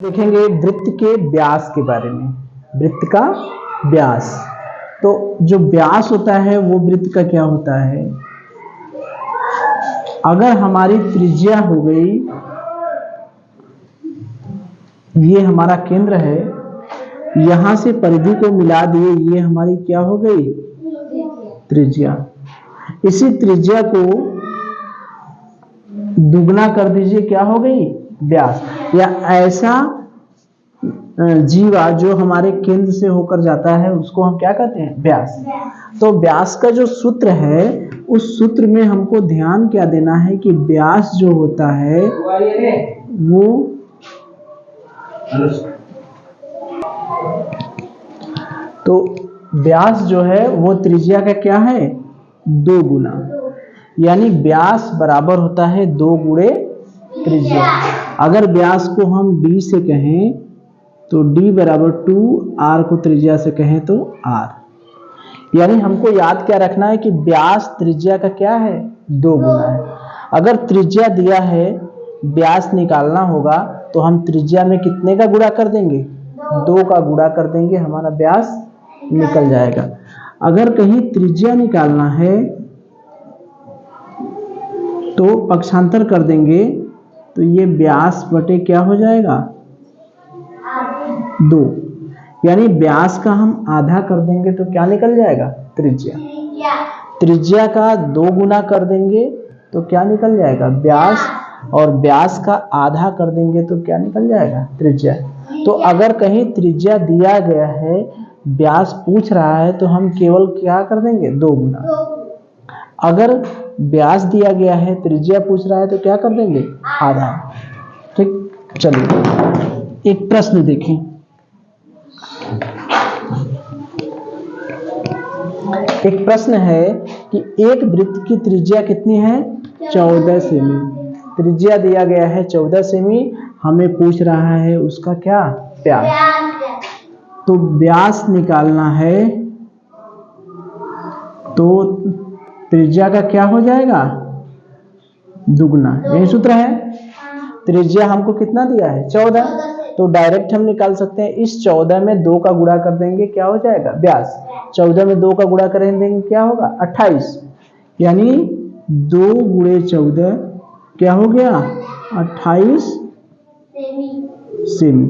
देखेंगे वृत्त के व्यास के बारे में। वृत्त का व्यास, तो जो व्यास होता है वो वृत्त का क्या होता है। अगर हमारी त्रिज्या हो गई, ये हमारा केंद्र है, यहां से परिधि को मिला दिए, ये हमारी क्या हो गई, त्रिज्या। इसी त्रिज्या को दुगना कर दीजिए, क्या हो गई, व्यास। या ऐसा जीवा जो हमारे केंद्र से होकर जाता है उसको हम क्या कहते हैं, व्यास। तो व्यास का जो सूत्र है, उस सूत्र में हमको ध्यान क्या देना है कि व्यास जो होता है वो तो व्यास जो है वो त्रिज्या का क्या है, 2 गुना। यानी व्यास बराबर होता है 2 गुणे त्रिज्या। अगर व्यास को हम d से कहें तो d बराबर 2, r को त्रिज्या से कहें तो r। यानी हमको याद क्या रखना है कि व्यास त्रिज्या का क्या है, 2 गुना है। अगर त्रिज्या दिया है, व्यास निकालना होगा तो हम त्रिज्या में कितने का गुणा कर देंगे, 2 का गुणा कर देंगे, हमारा व्यास निकल जाएगा। अगर कहीं त्रिज्या निकालना है तो पक्षांतर कर देंगे, तो ये व्यास बटे क्या हो जाएगा, 2। यानी व्यास का हम आधा कर देंगे तो क्या निकल जाएगा, त्रिज्या। त्रिज्या का 2 गुना कर देंगे तो क्या निकल जाएगा, व्यास। और व्यास का आधा कर देंगे तो क्या निकल जाएगा, त्रिज्या। तो अगर कहीं त्रिज्या दिया गया है, व्यास पूछ रहा है, तो हम केवल क्या कर देंगे, 2 गुना। अगर व्यास दिया गया है, त्रिज्या पूछ रहा है, तो क्या कर देंगे, आधा। ठीक, चलिए एक प्रश्न देखें। एक प्रश्न है कि एक वृत्त की त्रिज्या कितनी है, 14 सेमी। त्रिज्या दिया गया है 14 सेमी, हमें पूछ रहा है उसका क्या, व्यास। तो व्यास निकालना है तो त्रिज्या का क्या हो जाएगा, दुगना। यही सूत्र है। त्रिज्या हमको कितना दिया है, 14, तो डायरेक्ट हम निकाल सकते हैं। इस 14 में 2 का गुणा कर देंगे, क्या हो जाएगा, व्यास। 14 में 2 का गुणा करेंगे क्या होगा, 28। यानी 2 गुणे 14 क्या हो गया, 28 सेमी।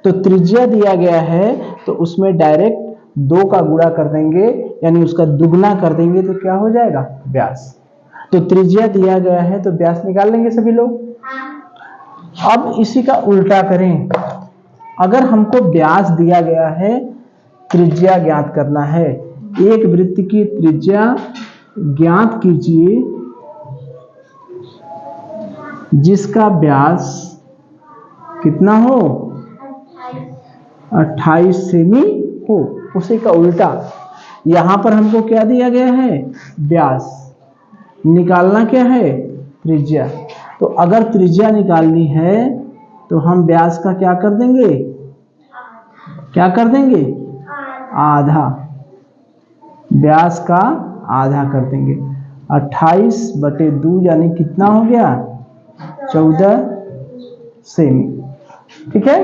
तो त्रिज्या दिया गया है तो उसमें डायरेक्ट 2 का गुणा कर देंगे, यानी उसका दुगना कर देंगे तो क्या हो जाएगा, व्यास। तो त्रिज्या दिया गया है तो व्यास निकाल लेंगे सभी लोग। अब इसी का उल्टा करें। अगर हमको व्यास दिया गया है, त्रिज्या ज्ञात करना है। एक वृत्त की त्रिज्या ज्ञात कीजिए जिसका व्यास कितना हो, 28 सेमी हो। उसी का उल्टा, यहां पर हमको क्या दिया गया है, व्यास। निकालना क्या है, त्रिज्या। तो अगर त्रिज्या निकालनी है तो हम व्यास का क्या कर देंगे, क्या कर देंगे, आधा। व्यास का आधा कर देंगे। 28 बटे 2 यानी कितना हो गया, 14 सेमी। ठीक है।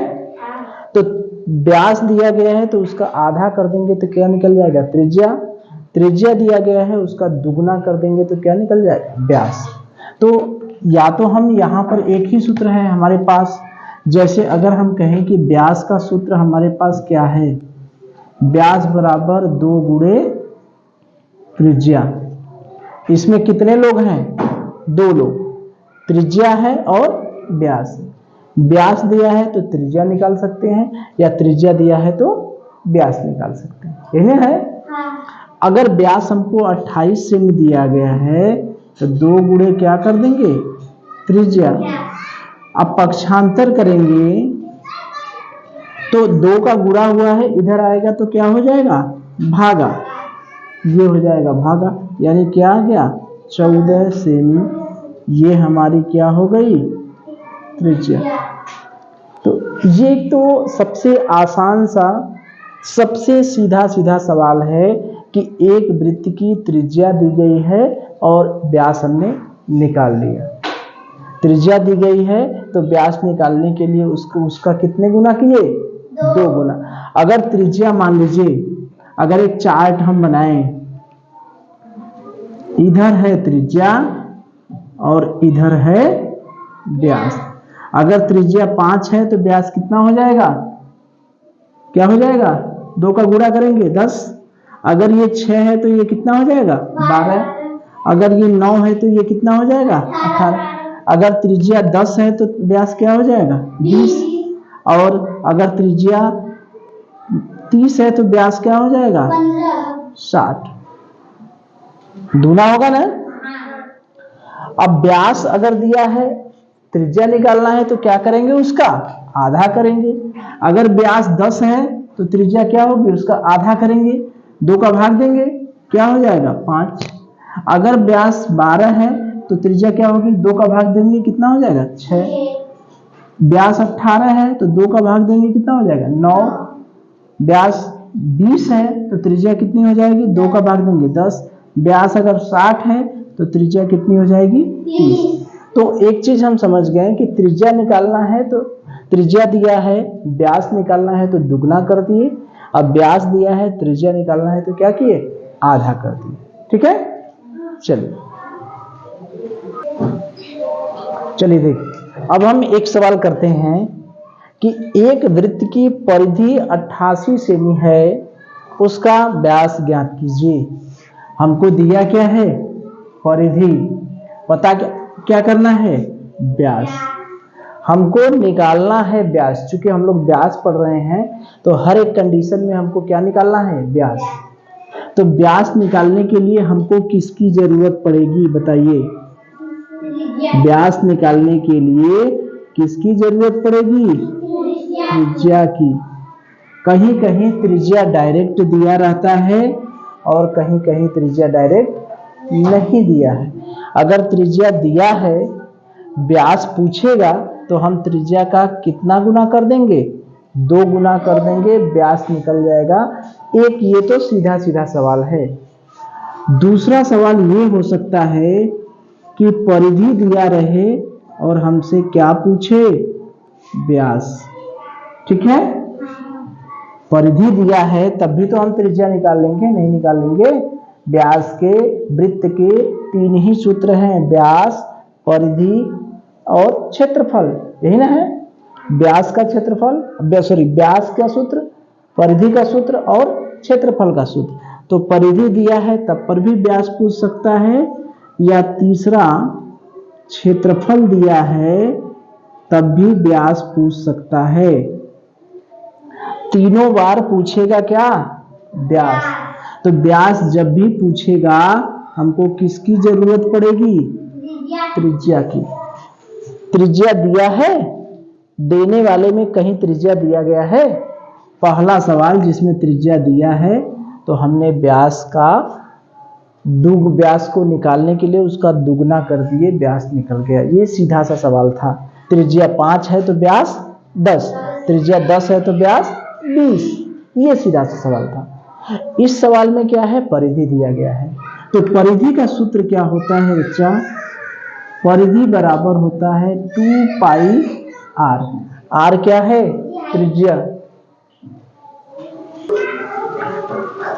तो व्यास दिया गया है तो उसका आधा कर देंगे तो क्या निकल जाएगा, त्रिज्या। त्रिज्या दिया गया है उसका दुगना कर देंगे तो क्या निकल जाएगा, व्यास। तो या तो हम यहाँ पर एक ही सूत्र है हमारे पास। जैसे अगर हम कहें कि व्यास का सूत्र हमारे पास क्या है, व्यास बराबर 2 गुणे त्रिज्या। इसमें कितने लोग हैं, 2 लोग, त्रिज्या है और व्यास। व्यास दिया है तो त्रिज्या निकाल सकते हैं, या त्रिज्या दिया है तो व्यास निकाल सकते हैं। यही है। अगर व्यास हमको 28 सेमी दिया गया है तो 2 गुणे क्या कर देंगे, त्रिज्या। अब पक्षांतर करेंगे तो 2 का गुणा हुआ है, इधर आएगा तो क्या हो जाएगा, भागा। ये हो जाएगा भागा, यानी क्या आ गया, 14 सेमी। ये हमारी क्या हो गई, त्रिज्या। तो ये तो सबसे आसान सा, सबसे सीधा सीधा सवाल है कि एक वृत्त की त्रिज्या दी गई है और व्यास हमने निकाल लिया। त्रिज्या दी गई है तो व्यास निकालने के लिए उसका कितने गुना किए? 2 गुना। अगर त्रिज्या मान लीजिए, अगर एक चार्ट हम बनाएं, इधर है त्रिज्या और इधर है व्यास। अगर त्रिज्या 5 है तो व्यास कितना हो जाएगा? क्या हो जाएगा? 2 का गुणा करेंगे 10। अगर ये 6 है तो ये कितना हो जाएगा? 12। अगर ये 9 है तो ये कितना हो जाएगा? 18। अगर त्रिज्या 10 है तो व्यास क्या हो जाएगा? 20। और अगर त्रिज्या 30 है तो व्यास क्या हो जाएगा? 60। दूना होगा ना। अब व्यास अगर दिया है, त्रिज्या निकालना है तो क्या करेंगे? उसका आधा करेंगे। अगर व्यास 10 है तो त्रिज्या क्या होगी? उसका आधा करेंगे, 2 का भाग देंगे, क्या हो जाएगा? 5। अगर व्यास 12 है तो त्रिज्या क्या होगी? 2 का भाग देंगे, कितना हो जाएगा? 6। व्यास 18 है तो 2 का भाग देंगे, कितना हो जाएगा? 9। व्यास 20 है तो त्रिज्या कितनी हो जाएगी? 2 का भाग देंगे, 10। व्यास अगर 60 है तो त्रिज्या कितनी हो जाएगी? 30। तो एक चीज हम समझ गए कि त्रिज्या निकालना है तो त्रिज्या दिया है, व्यास निकालना है तो दुगना कर दिए। अब व्यास दिया है, त्रिज्या निकालना है तो क्या किए? आधा कर दिए। ठीक है, चलिए देखिए, अब हम एक सवाल करते हैं कि एक वृत्त की परिधि 88 सेमी है, उसका व्यास ज्ञात कीजिए। हमको दिया क्या है? परिधि। पता क्या करना है? व्यास। हमको निकालना है व्यास। चूंकि हम लोग व्यास पढ़ रहे हैं तो हर एक कंडीशन में हमको क्या निकालना है? व्यास। तो व्यास निकालने के लिए हमको किसकी जरूरत पड़ेगी? बताइए। व्यास निकालने के लिए किसकी जरूरत पड़ेगी? त्रिज्या की। कहीं कहीं त्रिज्या डायरेक्ट दिया रहता है और कहीं कहीं त्रिज्या डायरेक्ट नहीं दिया है। अगर त्रिज्या दिया है, व्यास पूछेगा तो हम त्रिज्या का कितना गुना कर देंगे? 2 गुना कर देंगे, व्यास निकल जाएगा। एक ये तो सीधा सीधा सवाल है। दूसरा सवाल ये हो सकता है कि परिधि दिया रहे और हमसे क्या पूछे? व्यास। ठीक है, परिधि दिया है तब भी तो हम त्रिज्या निकाल लेंगे, नहीं निकाल लेंगे? व्यास के वृत्त के 3 ही सूत्र हैं, व्यास, परिधि और क्षेत्रफल, यही ना है? व्यास का क्षेत्रफल, व्यास का सूत्र, परिधि का सूत्र और क्षेत्रफल का सूत्र। तो परिधि दिया है तब पर भी व्यास पूछ सकता है, या तीसरा क्षेत्रफल दिया है तब भी व्यास पूछ सकता है। तीनों बार पूछेगा क्या? व्यास। तो व्यास जब भी पूछेगा हमको किसकी जरूरत पड़ेगी? त्रिज्या की। त्रिज्या दिया है, देने वाले में कहीं त्रिज्या दिया गया है? पहला सवाल जिसमें त्रिज्या दिया है तो हमने व्यास को निकालने के लिए उसका दुगना कर दिए, व्यास निकल गया। ये सीधा सा सवाल था। त्रिज्या 5 है तो व्यास 10, त्रिज्या 10 है तो व्यास 20। ये सीधा सा सवाल था। इस सवाल में क्या है? परिधि दिया गया है। तो परिधि का सूत्र क्या होता है बच्चा? परिधि बराबर होता है 2 पाई r। r क्या है? त्रिज्या।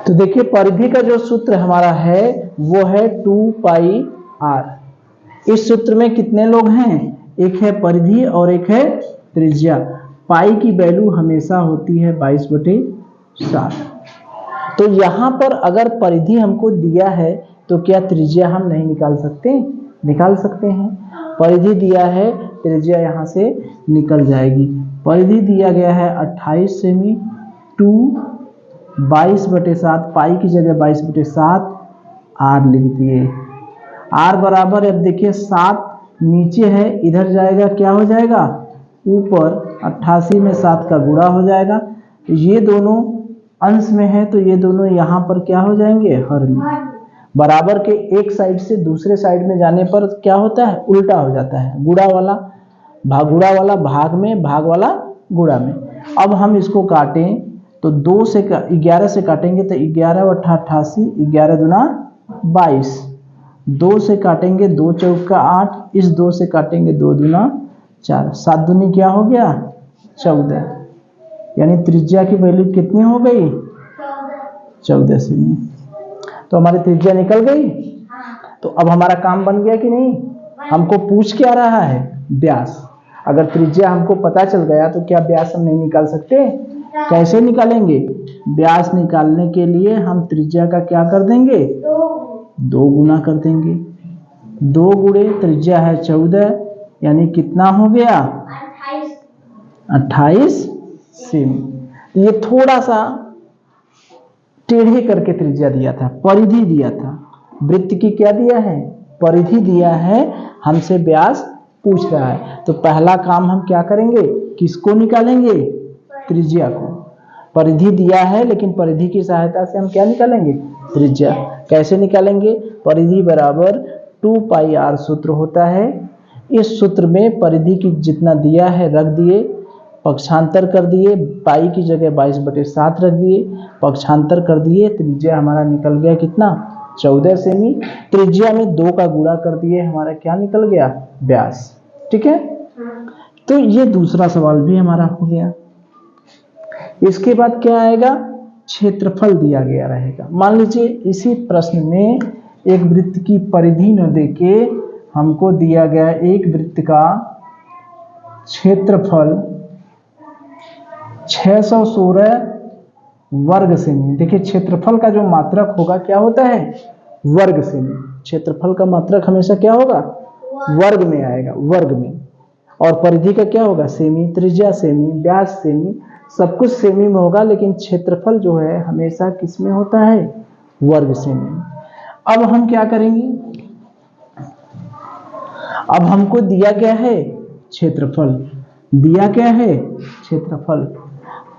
तो देखिए, परिधि का जो सूत्र हमारा है वो है 2 पाई r। इस सूत्र में कितने लोग हैं? एक है परिधि और एक है त्रिज्या। पाई की वैल्यू हमेशा होती है 22/7। तो यहां पर अगर परिधि हमको दिया है तो क्या त्रिज्या हम नहीं निकाल सकते? निकाल सकते हैं। परिधि दिया है, त्रिज्या यहां से निकल जाएगी। परिधि दिया गया है 28 सेमी, 2 22/7, पाई की जगह 22/7, r लिख दिए। r बराबर, अब देखिए 7 नीचे है, इधर जाएगा, क्या हो जाएगा? ऊपर। 88 में 7 का गुणा हो जाएगा। ये दोनों अंश में है तो ये दोनों यहाँ पर क्या हो जाएंगे? हर में। बराबर के एक साइड से दूसरे साइड में जाने पर क्या होता है? उल्टा हो जाता है। गुणा वाला भाग में, भाग वाला गुणा में। अब हम इसको काटें तो 2 से 11 से काटेंगे तो 11 × 88, 11 दूना 22, 2 से काटेंगे 2 चौका 8, इस 2 से काटेंगे 2 दूना 4, 7 दूनी क्या हो गया 14, यानी त्रिज्या की वैल्यू कितनी हो गई 14 सेमी। तो हमारी त्रिज्या निकल गई। तो अब हमारा काम बन गया कि नहीं? हमको पूछ क्या रहा है व्यास। अगर त्रिज्या हमको पता चल गया तो क्या व्यास हम नहीं निकाल सकते? कैसे निकालेंगे? व्यास निकालने के लिए हम त्रिज्या का क्या कर देंगे 2 गुना कर देंगे। 2 गुणे त्रिज्या है 14, यानी कितना हो गया 28 सेमी। ये थोड़ा सा टेढ़े करके त्रिज्या दिया था, परिधि दिया था। वृत्त की क्या दिया है? परिधि दिया है। हमसे व्यास पूछ रहा है तो पहला काम हम क्या करेंगे? किसको निकालेंगे? त्रिज्या को। परिधि दिया है लेकिन परिधि की सहायता से हम क्या निकालेंगे? त्रिज्या। कैसे निकालेंगे? परिधि बराबर 2 पाई r सूत्र होता है। इस सूत्र में परिधि की जितना दिया है रख दिए, पक्षांतर कर दिए, पाई की जगह 22/7 रख दिए, पक्षांतर कर दिए, त्रिज्या हमारा निकल गया कितना 14 सेमी। त्रिज्या में 2 का गुणा कर दिए, हमारा क्या निकल गया व्यास। ठीक है, तो ये दूसरा सवाल भी हमारा हो गया। इसके बाद क्या आएगा? क्षेत्रफल दिया गया रहेगा। मान लीजिए इसी प्रश्न में एक वृत्त की परिधि न देके हमको दिया गया एक वृत्त का क्षेत्रफल 616 वर्ग सेमी। देखिए क्षेत्रफल का जो मात्रक होगा क्या होता है? वर्ग सेमी। क्षेत्रफल का मात्रक हमेशा क्या होगा? वर्ग में आएगा, वर्ग में। और परिधि का क्या होगा? सेमी। त्रिज्या सेमी, व्यास सेमी, सब कुछ सेमी में होगा, लेकिन क्षेत्रफल जो है हमेशा किस में होता है? वर्ग सेमी। अब हम क्या करेंगे? अब हमको दिया गया है क्षेत्रफल, दिया क्या है क्षेत्रफल,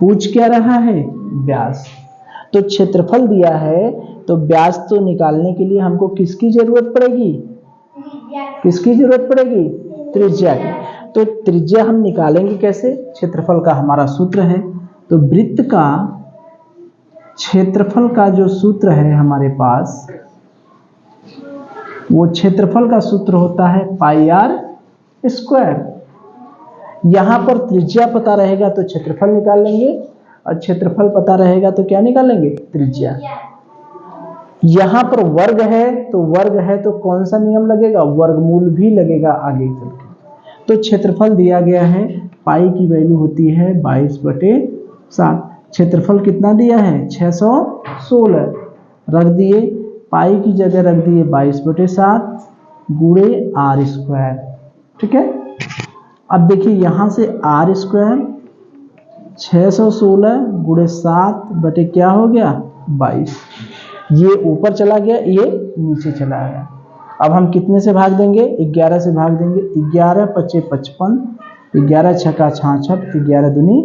पूछ क्या रहा है व्यास। तो क्षेत्रफल दिया है तो व्यास तो निकालने के लिए हमको किसकी जरूरत पड़ेगी? किसकी जरूरत पड़ेगी? त्रिज्या की। तो त्रिज्या हम निकालेंगे कैसे? क्षेत्रफल का हमारा सूत्र है। तो वृत्त का क्षेत्रफल का जो सूत्र है हमारे पास, वो क्षेत्रफल का सूत्र होता है पाई r स्क्वायर। यहां पर त्रिज्या पता रहेगा तो क्षेत्रफल निकाल लेंगे, और क्षेत्रफल पता रहेगा तो क्या निकालेंगे? त्रिज्या। यहां पर वर्ग है तो वर्ग है तो कौन सा नियम लगेगा? वर्गमूल भी लगेगा आगे चल के। तो क्षेत्रफल दिया गया है, पाई की वैल्यू होती है 22/7। क्षेत्रफल कितना दिया है? 616 रख दिए, पाई की जगह रख दिए 22/7 गुणे r स्क्वायर। ठीक है, अब देखिए यहां से r स्क्वायर 616 गुणे 7 बटे क्या हो गया 22। ये ऊपर चला गया, ये नीचे चला गया। अब हम कितने से भाग देंगे? 11 से भाग देंगे। 11 × 5 = 55, 11 × 6 = 66, 11 दूनी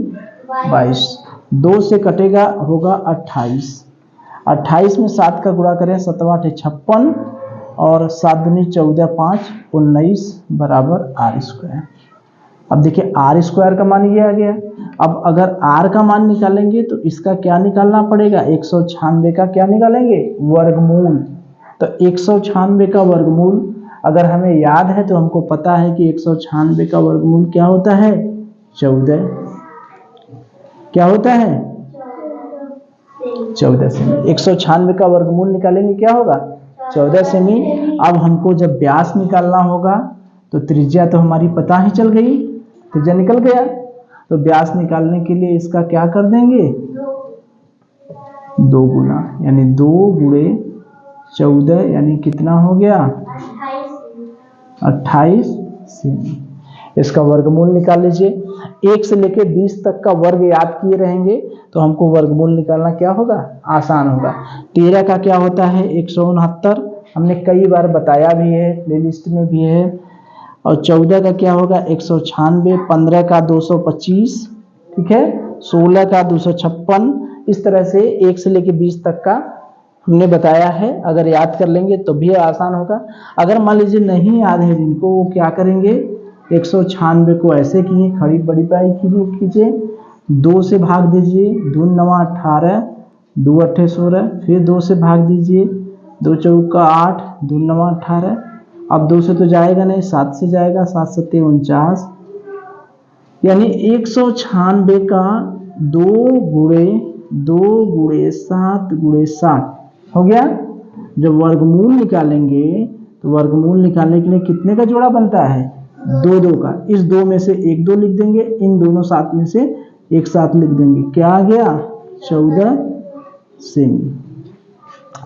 22। 2 से कटेगा होगा 28। 28 में 7 का गुणा करें 7 × 8 = 56 और 7 दूनी 14, 5 19 बराबर r स्क्वायर। अब देखिए r स्क्वायर का मान ये आ गया। अब अगर r का मान निकालेंगे तो इसका क्या निकालना पड़ेगा? 196 का क्या निकालेंगे? वर्गमूल। तो 196 का वर्गमूल अगर हमें याद है तो हमको पता है कि 196 का वर्गमूल क्या होता है? 14। क्या होता है? 14 सेमी। 196 का वर्गमूल निकालेंगे क्या होगा? 14 सेमी। अब हमको जब व्यास निकालना होगा तो त्रिज्या तो हमारी पता ही चल गई, त्रिज्या निकल गया। तो व्यास निकालने के लिए इसका क्या कर देंगे? 2 गुना, यानी 2 गुणे 14 यानी कितना हो गया? 28 सेमी। इसका वर्गमूल निकाल लीजिए। 1 से लेकर 20 तक का वर्ग याद किए रहेंगे तो हमको वर्गमूल निकालना क्या होगा? आसान होगा। 13 का क्या होता है? 169, हमने कई बार बताया भी है, प्लेलिस्ट में भी है। और 14 का क्या होगा? 196। 15 का 225, ठीक है। 16 का 256। इस तरह से 1 से लेकर 20 तक का हमने बताया है। अगर याद कर लेंगे तो भी आसान होगा। अगर मान लीजिए नहीं याद है जिनको, वो क्या करेंगे? 196 को ऐसे किए, खड़ी बड़ी पाई कीजिए, 2 से भाग दीजिए, 2 × 9 = 18, 2 × 8 = 16, फिर 2 से भाग दीजिए, 2 चौका 8, 2 9 18। अब 2 से तो जाएगा नहीं, 7 से जाएगा, 7 7 49, यानी 196 का 2 गुणे 2 गुणे 7 गुणे 7 हो गया। जब वर्गमूल निकालेंगे तो वर्गमूल निकालने के लिए कितने का जोड़ा बनता है? 2 2 का। इस 2 में से एक 2 लिख देंगे, इन दोनों 7 में से एक 7 लिख देंगे। क्या आ गया? 14 सेमी।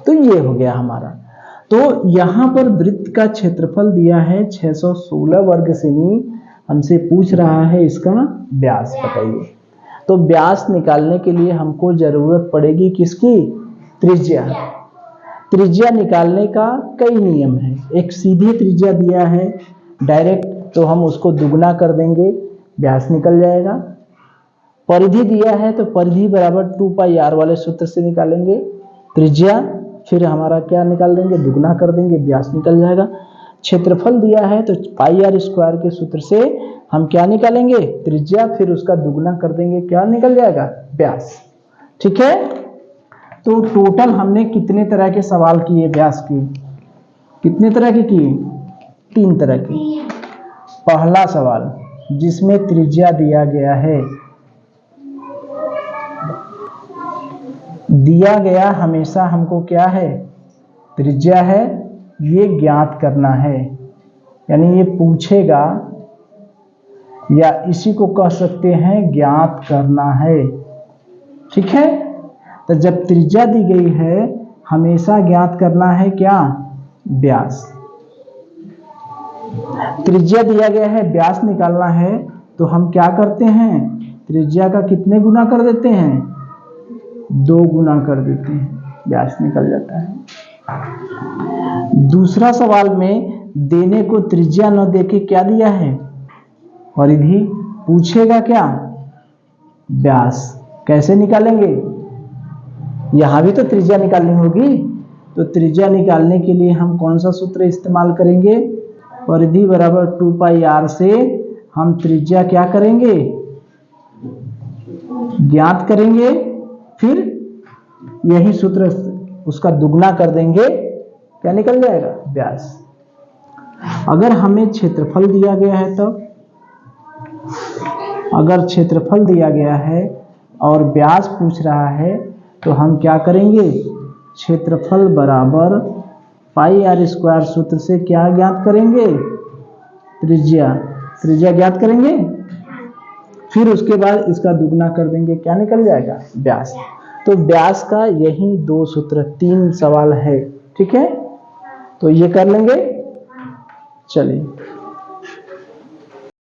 तो ये हो गया हमारा। तो यहां पर वृत्त का क्षेत्रफल दिया है 616 वर्ग सेमी। हमसे पूछ रहा है इसका व्यास बताइए। तो व्यास निकालने के लिए हमको जरूरत पड़ेगी किसकी? त्रिज्या। त्रिज्या निकालने का कई नियम है। एक सीधी त्रिज्या दिया है डायरेक्ट, तो हम उसको दुगना कर देंगे, व्यास निकल जाएगा। परिधि दिया है तो परिधि बराबर 2 पाई r वाले सूत्र से निकालेंगे त्रिज्या, फिर हमारा क्या निकाल देंगे? दुगना कर देंगे, व्यास निकल जाएगा। क्षेत्रफल दिया है तो पाई r स्क्वायर के सूत्र से हम क्या निकालेंगे? त्रिज्या, फिर उसका दुगना कर देंगे, क्या निकल जाएगा? व्यास। ठीक है। तो टोटल हमने कितने तरह के सवाल किए व्यास के? कितने तरह के किए? 3 तरह के। पहला सवाल जिसमें त्रिज्या दिया गया है, दिया गया हमेशा हमको क्या है? त्रिज्या है, ये ज्ञात करना है। यानी ये पूछेगा या इसी को कह सकते हैं ज्ञात करना है। ठीक है। तो जब त्रिज्या दी गई है हमेशा ज्ञात करना है क्या? व्यास। त्रिज्या दिया गया है, व्यास निकालना है, तो हम क्या करते हैं? त्रिज्या का कितने गुना कर देते हैं? 2 गुना कर देते हैं, व्यास निकल जाता है। दूसरा सवाल में देने को त्रिज्या न देके क्या दिया है? परिधि। पूछेगा क्या? व्यास। कैसे निकालेंगे? यहां भी तो त्रिज्या निकालनी होगी, तो त्रिज्या निकालने के लिए हम कौन सा सूत्र इस्तेमाल करेंगे? परिधि बराबर 2 पाई r से हम त्रिज्या क्या करेंगे? ज्ञात करेंगे, फिर यही सूत्र उसका दुगना कर देंगे, क्या निकल जाएगा? व्यास। अगर हमें क्षेत्रफल दिया गया है तब, अगर क्षेत्रफल दिया गया है और व्यास पूछ रहा है तो हम क्या करेंगे? क्षेत्रफल बराबर पाई r स्क्वायर सूत्र से क्या ज्ञात करेंगे? त्रिज्या। त्रिज्या ज्ञात करेंगे, फिर उसके बाद इसका दुगना कर देंगे, क्या निकल जाएगा? व्यास। तो व्यास का यही 2 सूत्र, 3 सवाल है। ठीक है, तो ये कर लेंगे। चलिए।